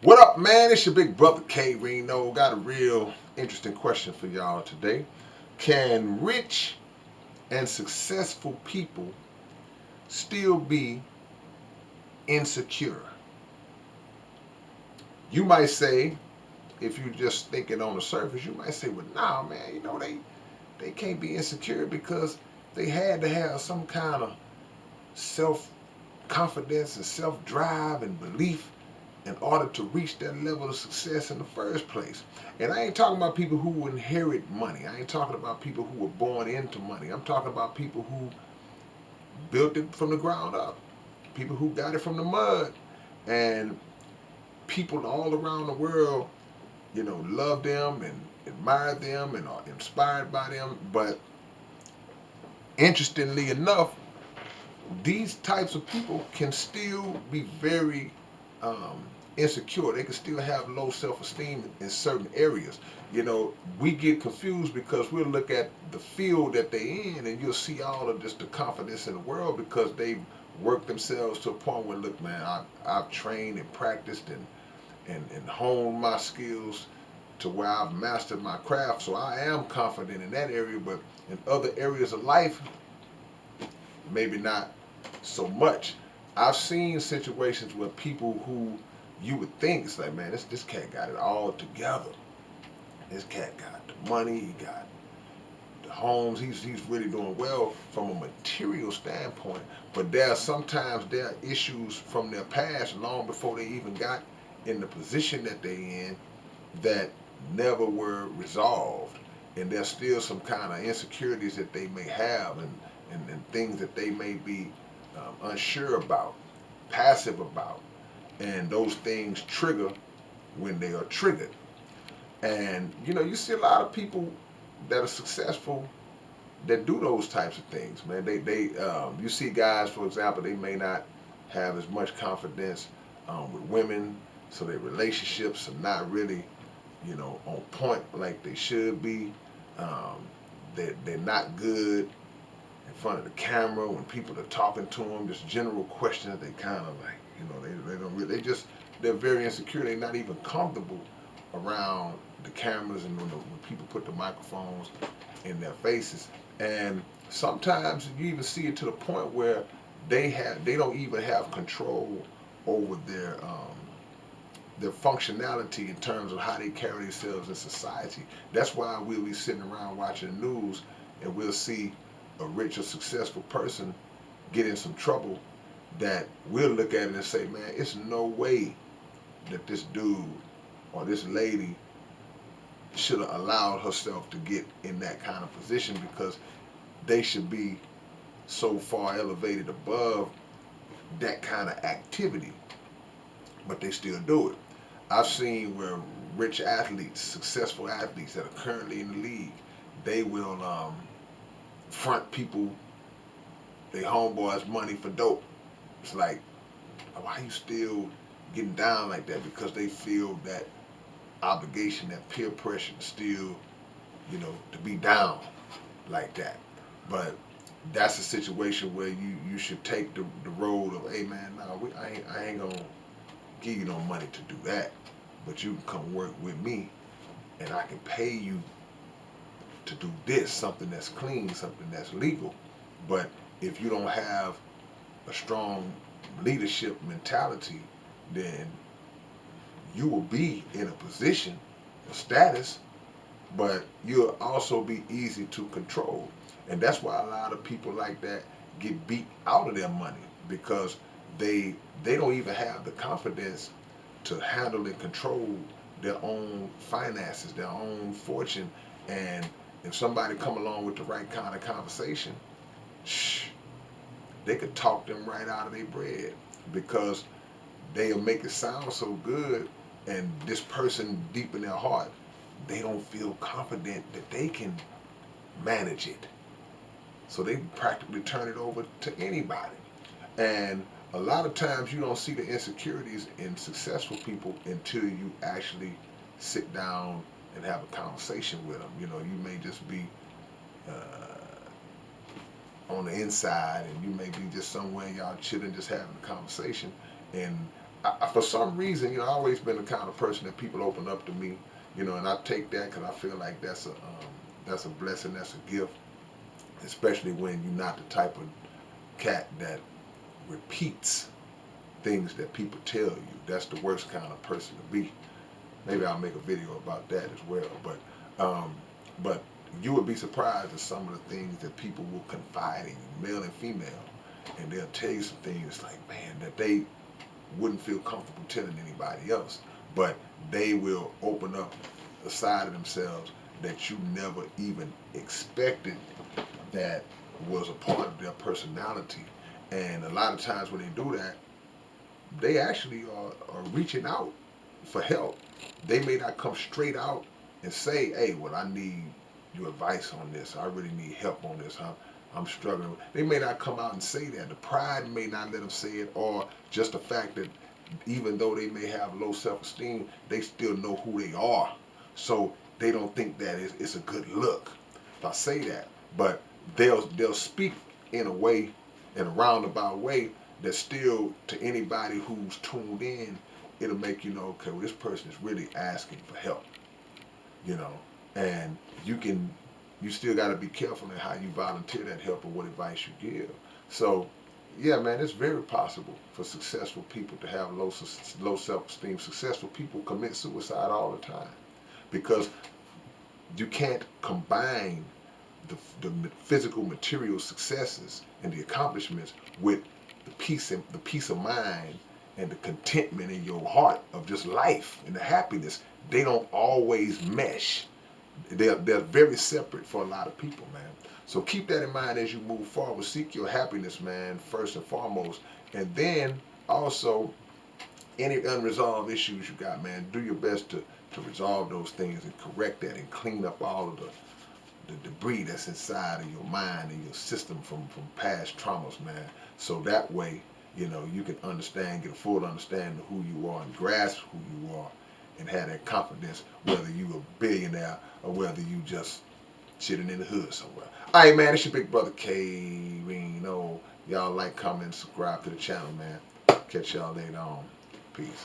What up, man? It's your big brother K-Rino. Got a real interesting question for y'all today. Can rich and successful people still be insecure? You might say, if you just thinking on the surface, you might say, well, nah, man, they can't be insecure because they had to have some kind of self confidence and self drive and belief in order to reach that level of success in the first place. And I ain't talking about people who inherit money. I ain't talking about people who were born into money. I'm talking about people who built it from the ground up, people who got it from the mud, and people all around the world, love them and admire them and are inspired by them. But interestingly enough, these types of people can still be very um, insecure. They can still have low self-esteem in certain areas. We get confused because we'll look at the field that they're in, and you'll see all of this the confidence in the world because they work themselves to a point where, look, man, I've trained and practiced and honed my skills to where I've mastered my craft. So I am confident in that area, but in other areas of life, maybe not so much. I've seen situations where people who you would think it's like, man, this cat got it all together. This cat got the money, he got the homes, he's really doing well from a material standpoint. But there are issues from their past long before they even got in the position that they in that never were resolved. And there's still some kind of insecurities that they may have and things that they may be unsure about, passive about. And those things trigger when they are triggered. And you see a lot of people that are successful that do those types of things, man. You see guys, for example, they may not have as much confidence with women, so their relationships are not really on point like they should be. Um, they're not good in front of the camera when people are talking to them. Just general questions, they kind of like, they don't really, they're very insecure. They're not even comfortable around the cameras and when people put the microphones in their faces. And sometimes you even see it to the point where they don't even have control over their functionality in terms of how they carry themselves in society. That's why we'll be sitting around watching the news and we'll see a rich or successful person get in some trouble that we'll look at it and say, man, it's no way that this dude or this lady should have allowed herself to get in that kind of position because they should be so far elevated above that kind of activity, but they still do it. I've seen where rich athletes, successful athletes that are currently in the league, they will front people, they homeboys money for dope. It's like, why are you still getting down like that? Because they feel that obligation, that peer pressure to still, to be down like that. But that's a situation where you should take the road of, hey man, no, I ain't gonna give you no money to do that, but you can come work with me and I can pay you to do this, something that's clean, something that's legal. But if you don't have a strong leadership mentality, then you will be in a position, a status, but you'll also be easy to control. And that's why a lot of people like that get beat out of their money because they don't even have the confidence to handle and control their own finances, their own fortune. And if somebody come along with the right kind of conversation, shh, they could talk them right out of their bread because they'll make it sound so good. And this person deep in their heart, they don't feel confident that they can manage it. So they practically turn it over to anybody. And a lot of times you don't see the insecurities in successful people until you actually sit down and have a conversation with them. You may just be on the inside and you may be just somewhere y'all chilling, just having a conversation. And for some reason, I've always been the kind of person that people open up to me, and I take that because I feel like that's a blessing, that's a gift, especially when you're not the type of cat that repeats things that people tell you. That's the worst kind of person to be. Maybe I'll make a video about that as well. Um, but you would be surprised at some of the things that people will confide in you, male and female, and they'll tell you some things like, man, that they wouldn't feel comfortable telling anybody else, but they will open up a side of themselves that you never even expected that was a part of their personality. And a lot of times when they do that, they actually are reaching out for help. They may not come straight out and say, hey, well, I need your advice on this. I really need help on this. I'm struggling. They may not come out and say that. The pride may not let them say it, or just the fact that even though they may have low self-esteem, they still know who they are. So they don't think that it's a good look if I say that. But they'll speak in a way, in a roundabout way, that still, to anybody who's tuned in, it'll make you know, okay, well, this person is really asking for help, you know. And you still got to be careful in how you volunteer that help or what advice you give. So, yeah, man, it's very possible for successful people to have low self-esteem. Successful people commit suicide all the time because you can't combine the physical material successes and the accomplishments with the peace of mind and the contentment in your heart of just life and the happiness. They don't always mesh. They're very separate for a lot of people, man. So keep that in mind as you move forward. Seek your happiness, man, first and foremost. And then also any unresolved issues you got, man, do your best to resolve those things and correct that and clean up all of the debris that's inside of your mind and your system from past traumas, man. So that way, you can understand, get a full understanding of who you are and grasp who you are and have that confidence, whether you a billionaire or whether you just sitting in the hood somewhere. All right, man, it's your big brother K-Rino. Y'all like, comment, subscribe to the channel, man. Catch y'all later on. Peace.